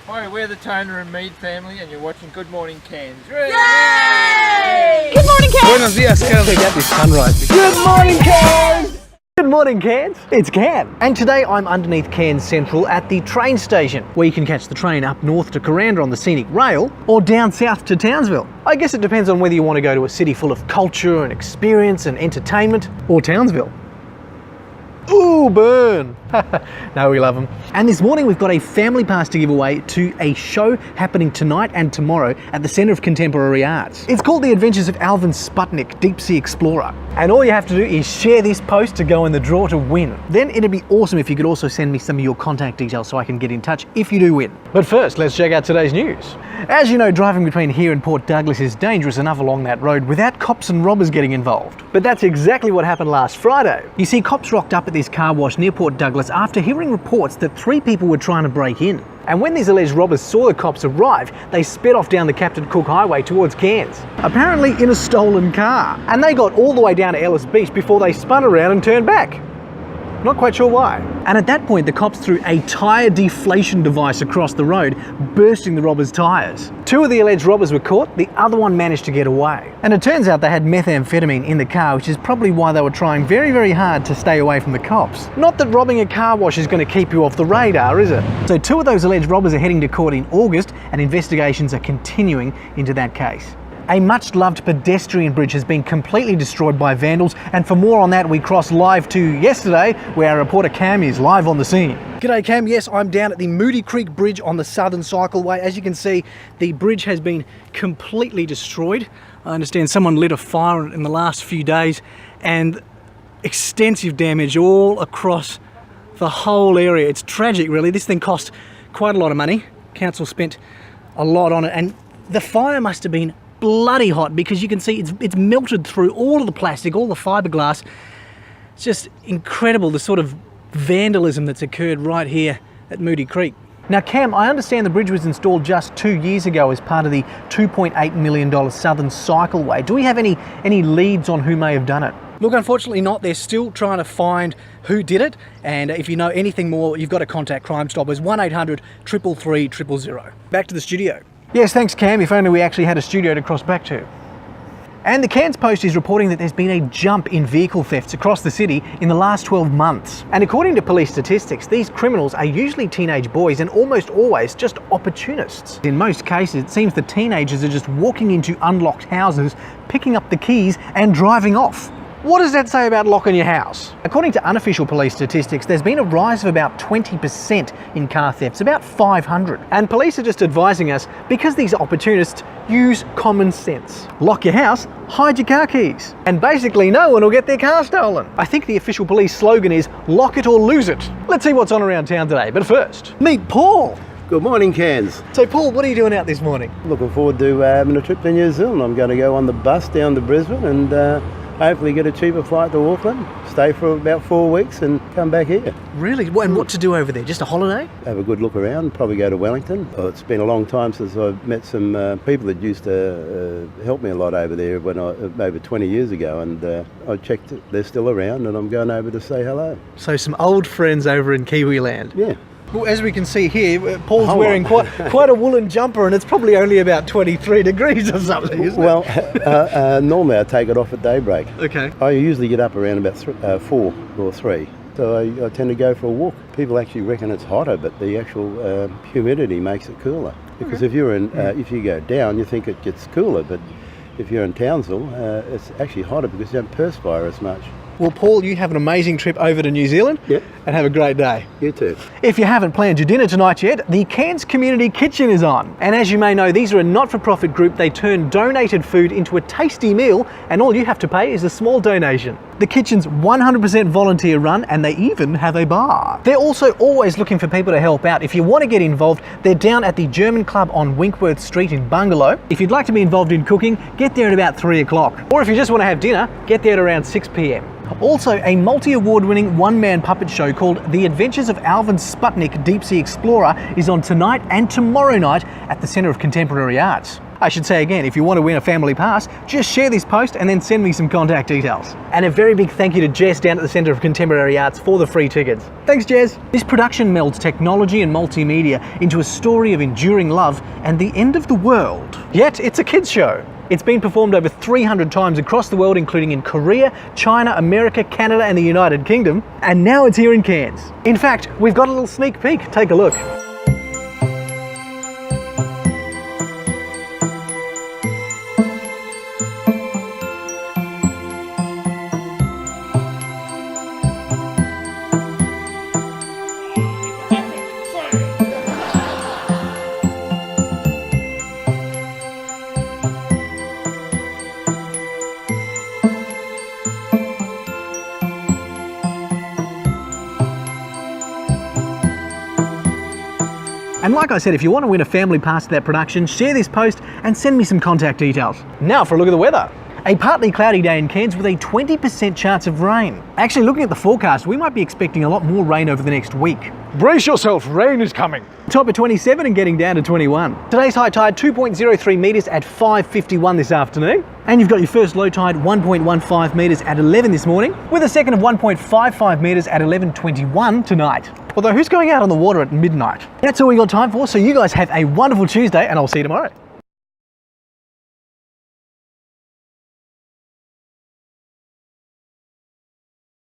Hi, we're the Toner and Mead family, and you're watching Good Morning Cairns. Yay! Good morning, Cairns! Buenos dias, Cairns. Check out this sunrise. Good morning, Cairns! Good morning, Cairns. It's Cam. And today I'm underneath Cairns Central at the train station, where you can catch the train up north to Kuranda on the scenic rail, or down south to Townsville. I guess it depends on whether you want to go to a city full of culture and experience and entertainment, or Townsville. Ooh, burn! No, we love them. And this morning we've got a family pass to give away to a show happening tonight and tomorrow at the Centre of Contemporary Arts. It's called The Adventures of Alvin Sputnik, Deep Sea Explorer. And all you have to do is share this post to go in the draw to win. Then it'd be awesome if you could also send me some of your contact details so I can get in touch if you do win. But first, let's check out today's news. As you know, driving between here and Port Douglas is dangerous enough along that road without cops and robbers getting involved. But that's exactly what happened last Friday. You see, cops rocked up at this car wash near Port Douglas after hearing reports that 3 people were trying to break in. And when these alleged robbers saw the cops arrive, they sped off down the Captain Cook Highway towards Cairns, apparently in a stolen car. And they got all the way down to Ellis Beach before they spun around and turned back. Not quite sure why. And at that point, the cops threw a tyre deflation device across the road, bursting the robbers' tyres. 2 of the alleged robbers were caught, the other one managed to get away. And it turns out they had methamphetamine in the car, which is probably why they were trying very, very hard to stay away from the cops. Not that robbing a car wash is going to keep you off the radar, is it? So 2 of those alleged robbers are heading to court in August, and investigations are continuing into that case. A much-loved pedestrian bridge has been completely destroyed by vandals, and for more on that we cross live to yesterday, where our reporter Cam is live on the scene. G'day Cam, yes, I'm down at the Moody Creek Bridge on the Southern Cycleway. As you can see, the bridge has been completely destroyed. I understand someone lit a fire in the last few days, and extensive damage all across the whole area. It's tragic, really. This thing cost quite a lot of money. Council spent a lot on it, and the fire must have been bloody hot, because you can see it's melted through all of the plastic, all the fiberglass. It's just incredible, the sort of vandalism that's occurred right here at Moody Creek. Now Cam, I understand the bridge was installed just 2 years ago as part of the $2.8 million Southern Cycleway. Do we have any leads on who may have done it? Look, unfortunately not. They're still trying to find who did it, and if you know anything more, you've got to contact Crime Stoppers, 1800 333 000. Back to the studio. Yes, thanks Cam, if only we actually had a studio to cross back to. And the Cairns Post is reporting that there's been a jump in vehicle thefts across the city in the last 12 months. And according to police statistics, these criminals are usually teenage boys and almost always just opportunists. In most cases, it seems the teenagers are just walking into unlocked houses, picking up the keys and driving off. What does that say about locking your house? According to unofficial police statistics, there's been a rise of about 20% in car thefts, about 500. And police are just advising us, because these opportunists use common sense. Lock your house, hide your car keys, and basically no one will get their car stolen. I think the official police slogan is, lock it or lose it. Let's see what's on around town today, but first, meet Paul. Good morning, Cairns. So Paul, what are you doing out this morning? Looking forward to having a trip to New Zealand. I'm going to go on the bus down to Brisbane and hopefully get a cheaper flight to Auckland, stay for about 4 weeks and come back here. Really? And what to do over there? Just a holiday? Have a good look around, probably go to Wellington. Oh, it's been a long time since I've met some people that used to help me a lot over there when over 20 years ago, and I checked they're still around and I'm going over to say hello. So some old friends over in Kiwiland. Yeah. Well, as we can see here, Paul's wearing quite a woolen jumper, and it's probably only about 23 degrees or something, isn't it? Well, normally I take it off at daybreak. Okay. I usually get up around about 4 or 3. So I tend to go for a walk. People actually reckon it's hotter, but the actual humidity makes it cooler. Because if you're in, if you go down, you think it gets cooler, but if you're in Townsville, it's actually hotter because you don't perspire as much. Well, Paul, you have an amazing trip over to New Zealand. Yep. And have a great day. You too. If you haven't planned your dinner tonight yet, the Cairns Community Kitchen is on. And as you may know, these are a not-for-profit group. They turn donated food into a tasty meal, and all you have to pay is a small donation. The kitchen's 100% volunteer run, and they even have a bar. They're also always looking for people to help out. If you want to get involved, they're down at the German Club on Winkworth Street in Bungalow. If you'd like to be involved in cooking, get there at about 3 o'clock. Or if you just want to have dinner, get there at around 6 p.m. Also, a multi-award-winning one-man puppet show called The Adventures of Alvin Sputnik, Deep Sea Explorer is on tonight and tomorrow night at the Centre of Contemporary Arts. I should say again, if you want to win a family pass, just share this post and then send me some contact details. And a very big thank you to Jez down at the Centre of Contemporary Arts for the free tickets. Thanks, Jez. This production melds technology and multimedia into a story of enduring love and the end of the world. Yet it's a kids' show. It's been performed over 300 times across the world, including in Korea, China, America, Canada and the United Kingdom. And now it's here in Cairns. In fact, we've got a little sneak peek. Take a look. And like I said, if you want to win a family pass to that production, share this post and send me some contact details. Now for a look at the weather. A partly cloudy day in Cairns with a 20% chance of rain. Actually, looking at the forecast, we might be expecting a lot more rain over the next week. Brace yourself, rain is coming. Top of 27 and getting down to 21. Today's high tide 2.03 metres at 5:51 this afternoon. And you've got your first low tide 1.15 metres at 11 this morning, with a second of 1.55 metres at 11:21 tonight. Although who's going out on the water at midnight? That's all we got time for, so you guys have a wonderful Tuesday and I'll see you tomorrow.